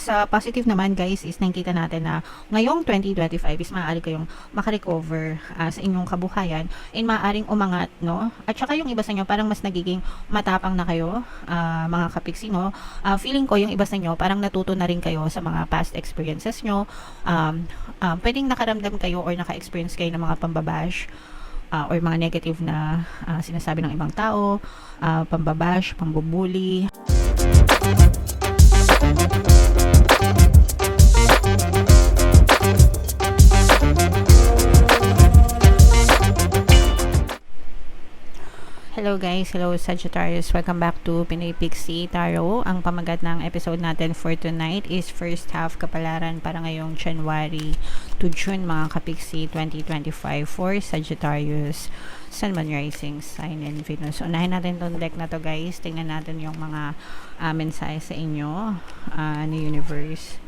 Sa positive naman guys is nakikita natin na ngayong 2025 is maaari kayong makarecover sa inyong kabuhayan and maaaring umangat, no? At saka yung iba sa inyo parang mas nagiging matapang na kayo, mga kapiksi, no? Feeling ko yung iba sa inyo parang natuto na rin kayo sa mga past experiences nyo. Pwedeng nakaramdam kayo or naka-experience kayo ng mga pambabash or mga negative na sinasabi ng ibang tao, pambabash, pambubuli. Hello guys, hello Sagittarius, welcome back to Pinoy Pixie Tarot. Ang pamagat ng episode natin for tonight is first half kapalaran para ngayong January to June mga kapixie 2025 for Sagittarius, Sun, Moon, Rising, Sign, and Venus. Unahin natin tong deck na to guys, tingnan natin yung mga mensahe sa inyo ni Universe,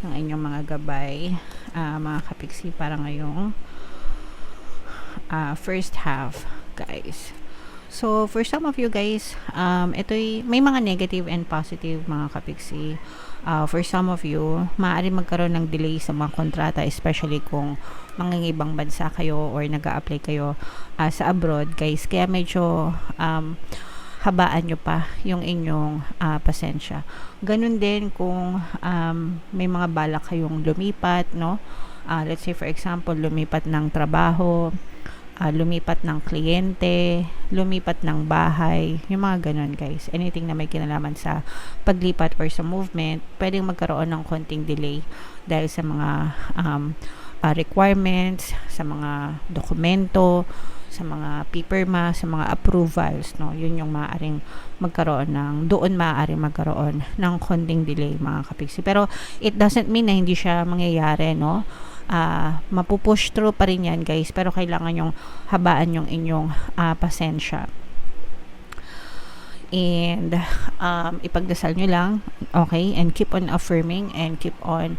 ng inyong mga gabay, mga kapixie para ngayong first half guys. So, for some of you guys, may mga negative and positive mga kapiksi. For some of you, maaari magkaroon ng delay sa mga kontrata, especially kung mangingibang bansa kayo or nag-a-apply kayo sa abroad, guys. Kaya medyo habaan nyo pa yung inyong pasensya. Ganun din kung may mga balak kayong lumipat, no? Let's say for example, lumipat ng trabaho, lumipat ng kliyente, lumipat ng bahay, yung mga ganun guys. Anything na may kinalaman sa paglipat or sa movement, pwedeng magkaroon ng konting delay dahil sa mga requirements, sa mga dokumento, sa mga pipirma, sa mga approvals, no? Yun yung maaaring magkaroon ng konting delay mga kapiksi. Pero it doesn't mean na hindi siya mangyayari, no? Mapupush through pa rin yan guys, pero kailangan yung habaan yung inyong pasensya and ipagdasal nyo lang, okay, and keep on affirming and keep on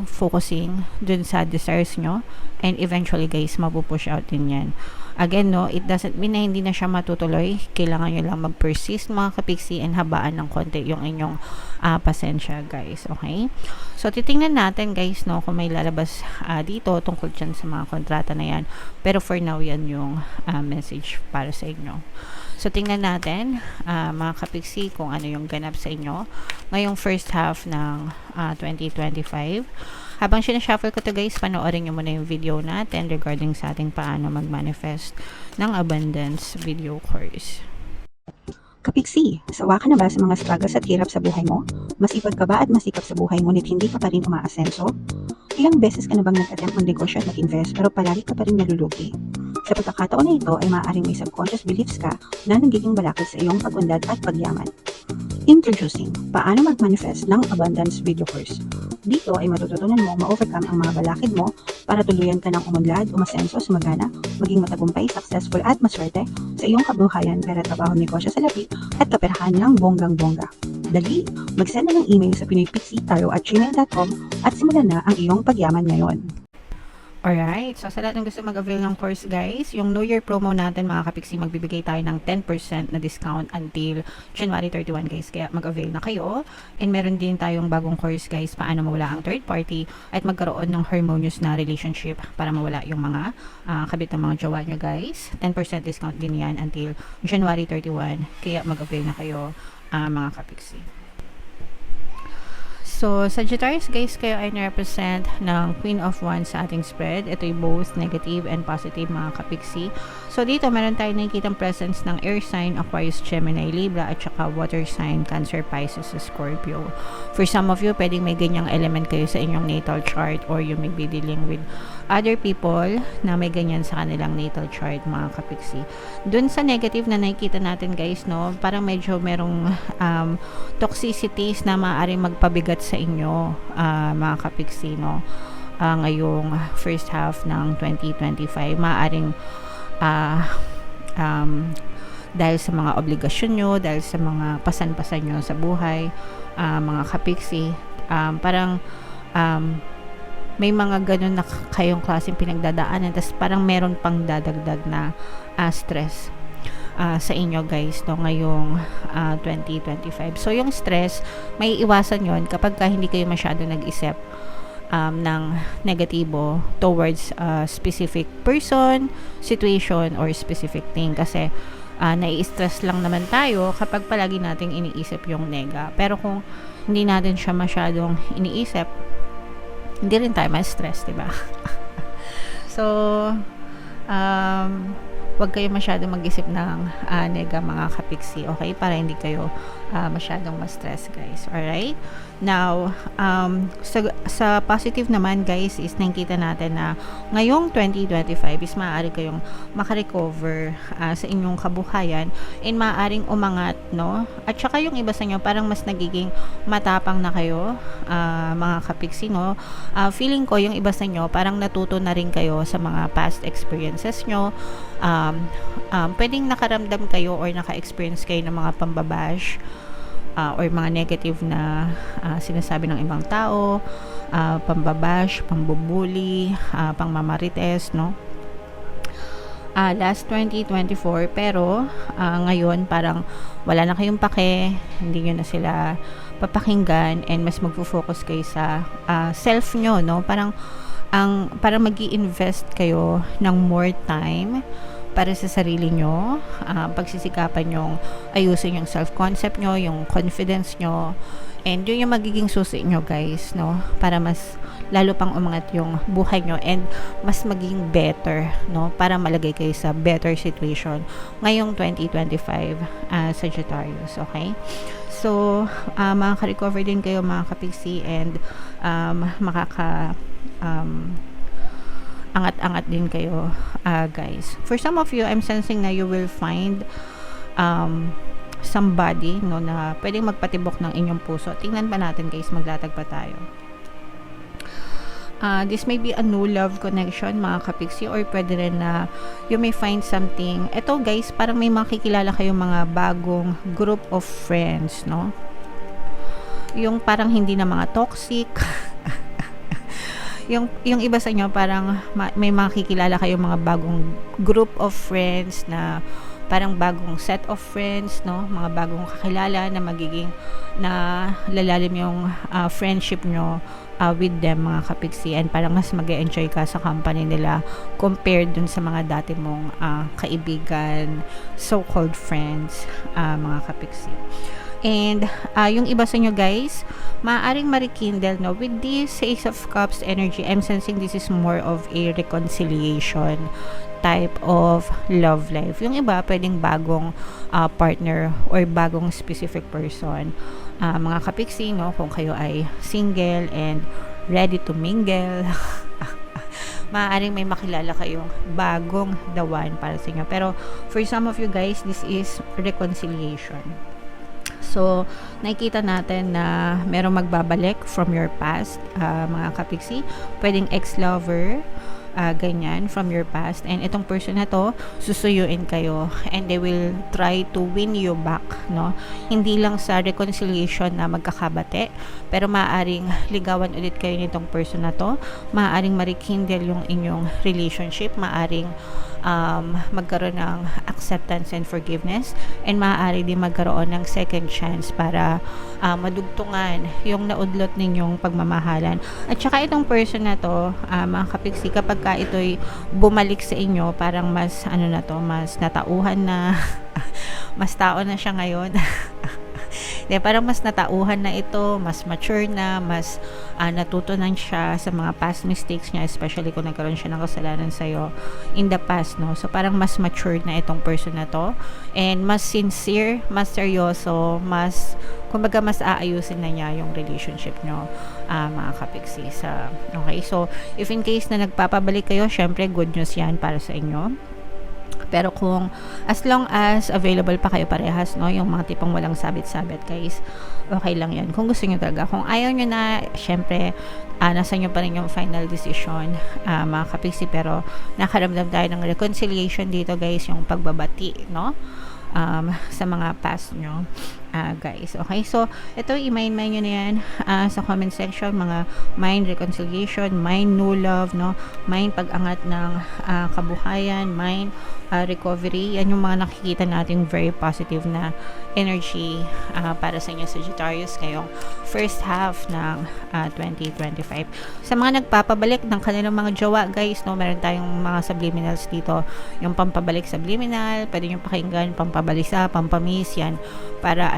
focusing dun sa desires nyo, and eventually guys mapupush out din yan. Again, no, it doesn't mean na hindi na siya matutuloy. Kailangan nyo lang mag-persist mga kapiksi and habaan ng konti yung inyong pasensya guys, okay? So, titingnan natin guys, no, kung may lalabas dito tungkol dyan sa mga kontrata na yan. Pero for now, yan yung message para sa inyo. So, tingnan natin mga kapiksi kung ano yung ganap sa inyo ngayong first half ng 2025. Habang sinashuffle ko to guys, panoorin nyo muna yung video natin regarding sa ating paano mag-manifest ng abundance video course. Kapiksi, sawa ka na ba sa mga struggles at hirap sa buhay mo? Masipag ka ba at masikap sa buhay ngunit hindi ka pa rin umaasenso? Ilang beses ka na bang nag-attempt mag-negosyo at mag-invest pero palagi ka pa rin nalulugi? Sa pagkakataon na ito ay maaaring may subconscious beliefs ka na nagiging balakid sa iyong pag-unlad at pagyaman. Introducing, paano mag-manifest ng abundance video course. Dito ay matututunan mo ma-overcome ang mga balakid mo para tuluyan ka ng umunlad, umasenso, sumagana, maging matagumpay, successful at maswerte sa iyong kabuhayan, pera, trabaho, negosyo sa lapi at kaperahan ng bonggang-bongga. Dali, mag-send na ng email sa pinoypixie@gmail.com at simulan na ang iyong pagyaman ngayon. Alright, so sa lahat ng gusto mag-avail ng course guys, yung New Year promo natin mga kapiksi, magbibigay tayo ng 10% na discount until January 31 guys, kaya mag-avail na kayo. And meron din tayong bagong course guys, paano mawala ang third party at magkaroon ng harmonious na relationship para mawala yung mga kabit ng mga jowa nyo guys. 10% discount din yan until January 31, kaya mag-avail na kayo mga kapiksi. So, Sagittarius guys, kayo ay na-represent ng Queen of Wands sa ating spread. Ito'y both negative and positive mga kapiksi. So, dito meron tayong nakikitang presence ng air sign, Aquarius, Gemini, Libra, at saka water sign, Cancer, Pisces, Scorpio. For some of you, pwedeng may ganyang element kayo sa inyong natal chart or you may be dealing with other people na may ganyan sa kanilang natal chart mga kapiksi. Dun sa negative na nakikita natin guys, no, parang medyo merong toxicities na maaaring magpabigat sa inyo mga kapiksi, no, ngayong first half ng 2025. Maaaring dahil sa mga obligasyon nyo, dahil sa mga pasan-pasan nyo sa buhay, mga kapiksi, parang may mga ganun na kayong klaseng pinagdadaanan, tapos parang meron pang dadagdag na stress. sa inyo guys no ngayong 2025. So yung stress, may iwasan yon kapag hindi kayo masyado nag-isip ng negatibo towards a specific person, situation, or specific thing. Kasi nai-stress lang naman tayo kapag palagi nating iniisip yung nega. Pero kung hindi natin siya masyadong iniisip, hindi rin tayo ma-stress, diba? So, wag kayo masyadong mag-isip ng nega mga kapiksi, okay? Para hindi kayo masyadong ma-stress, guys. Alright? Now, sa positive naman, guys, is nakikita natin na ngayong 2025 is maaari kayong makarecover sa inyong kabuhayan and maaaring umangat, no? At saka yung iba sa inyo, parang mas nagiging matapang na kayo, mga kapiksi, no? Feeling ko, yung iba sa inyo, parang natuto na rin kayo sa mga past experiences nyo. Pwedeng nakaramdam kayo or naka-experience kayo ng mga pambabash or mga negative na sinasabi ng ibang tao, pambabash, pambubuli, pangmamarites, no? Last 2024, pero ngayon parang wala na kayong pake, hindi nyo na sila papakinggan and mas magfo-focus kayo sa self nyo, no? Parang magi-invest kayo ng more time para sa sarili nyo, pagsisikapan yung ayusin yung self-concept nyo, yung confidence nyo, and yun yung magiging susi nyo, guys, no? Para mas lalo pang umangat yung buhay nyo and mas maging better, no? Para malagay kayo sa better situation ngayong 2025 Sagittarius, okay? So, makaka-recover din kayo mga kapiksi and angat-angat din kayo, guys. For some of you, I'm sensing na you will find somebody, no, na pwedeng magpatibok ng inyong puso. Tingnan pa natin, guys, maglatag pa tayo. This may be a new love connection, mga kapiksi, or pwede rin na you may find something. Ito, guys, parang may makikilala kayong mga bagong group of friends, no? Yung parang hindi na mga toxic. yung iba sa inyo parang may makikilala kayong mga bagong group of friends na parang bagong set of friends, no? Mga bagong kakilala na magiging na lalalim yung friendship nyo with them, mga kapiksi, and parang mas mag-enjoy ka sa company nila compared dun sa mga dati mong kaibigan, so-called friends, mga kapiksi. And yung iba sa inyo, guys, maaaring ma-rekindle, no? With this Ace of Cups energy, I'm sensing this is more of a reconciliation type of love life. Yung iba, pwedeng bagong partner or bagong specific person. Mga kapiksi, no? Kung kayo ay single and ready to mingle, maaaring may makilala kayong bagong the one para sa inyo. Pero for some of you, guys, this is reconciliation. So, nakikita natin na merong magbabalik from your past, mga kapiksi. Pwedeng ex-lover, ganyan, from your past. And itong person na to, susuyuin kayo. And they will try to win you back, no? Hindi lang sa reconciliation na magkakabate, pero maaaring ligawan ulit kayo nitong person na to. Maaaring ma-rekindle yung inyong relationship. Maaaring magkaroon ng acceptance and forgiveness, and maaari din magkaroon ng second chance para madugtungan yung naudlot ninyong pagmamahalan. At saka itong person na to, mga kapiksi, kapag ka ito'y bumalik sa inyo, parang mas mas natauhan na mas tao na siya ngayon. Parang mas natauhan na ito, mas mature na, mas natutunan siya sa mga past mistakes niya, especially kung nagkaroon siya ng kasalanan sa'yo in the past, no? So, parang mas mature na itong person na to, and mas sincere, mas seryoso, kumbaga mas aayusin na niya yung relationship nyo, mga kapiksi. Okay, so, if in case na nagpapabalik kayo, syempre, good news yan para sa inyo. Pero kung as long as available pa kayo parehas, no, yung mga tipong walang sabit-sabit, guys, okay lang yan. Kung gusto nyo talaga. Kung ayaw nyo na, syempre, nasa nyo pa rin yung final decision, mga kapiksi. Pero nakaramdam tayo ng reconciliation dito, guys, yung pagbabati, no, sa mga past nyo. guys. Okay, so ito i-mind nyo na yan sa comment section, mga mind reconciliation, mind new love, no? Mind pag-angat ng kabuhayan, mind recovery. Yan yung mga nakikita nating very positive na energy para sa inyo Sagittarius ngayong first half ng 2025. Sa mga nagpapabalik ng kanilang mga jowa, guys, no, meron tayong mga subliminals dito, yung pampabalik subliminal, pwede nyo pakinggan, pampabalisa, pampamis, yan, para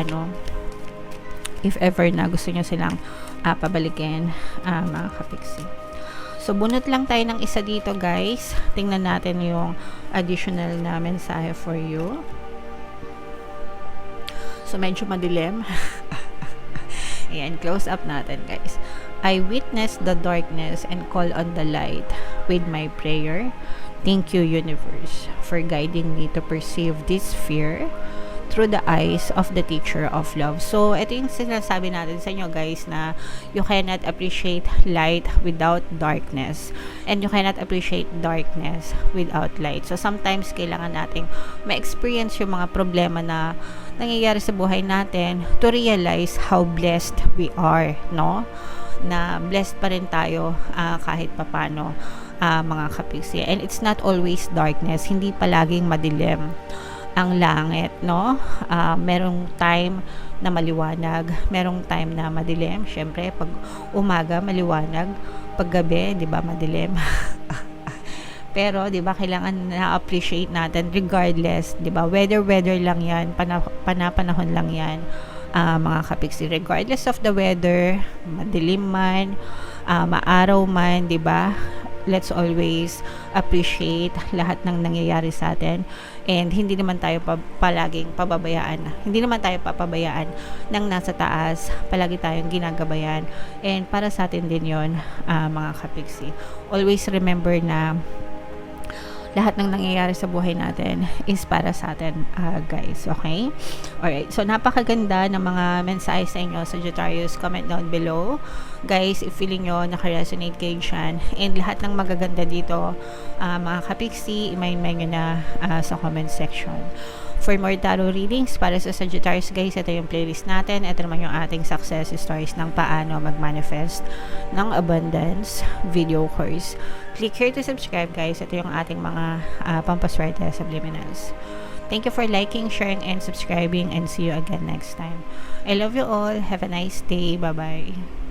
if ever na gusto nyo silang pabalikin, mga kapiksi. So, bunot lang tayo ng isa dito, guys. Tingnan natin yung additional na mensahe for you. So, medyo madilim. Ayan, close up natin, guys. I witness the darkness and call on the light with my prayer. Thank you, universe, for guiding me to perceive this fear through the eyes of the teacher of love. So, ito yung sinasabi natin sa inyo, guys, na you cannot appreciate light without darkness. And you cannot appreciate darkness without light. So, sometimes, kailangan nating ma-experience yung mga problema na nangyayari sa buhay natin to realize how blessed we are, no? Na blessed pa rin tayo kahit papano, mga kapiksi. And it's not always darkness. Hindi palaging madilim ang langit, no? Merong time na maliwanag, merong time na madilim. Syempre, pag umaga maliwanag, pag gabi, 'di ba, madilim. Pero 'di ba, kailangan na-appreciate natin regardless, 'di ba? Weather lang 'yan, panahon lang 'yan. Mga kapiksi, regardless of the weather, madilim man, maaraw man, 'di ba? Let's always appreciate lahat ng nangyayari sa atin, and hindi naman tayo palaging pababayaan. Hindi naman tayo papabayaan ng nasa taas. Palagi tayong ginagabayan, and para sa atin din 'yon, mga kapiksi. Always remember na lahat ng nangyayari sa buhay natin is para sa atin, guys. Okay? Alright. So, napakaganda ng mga mensahe sa inyo, Sagittarius. Comment down below. Guys, if feeling nyo naka-resonate kayo dyan, and lahat ng magaganda dito, mga kapiksi, i-mind nyo na sa comment section. For more tarot readings para sa Sagittarius, guys, ito yung playlist natin. Ito naman yung ating success stories ng paano mag-manifest ng abundance video course. Click here to subscribe, guys. Ito yung ating mga pampaswerte subliminals. Thank you for liking, sharing, and subscribing, and see you again next time. I love you all. Have a nice day. Bye-bye.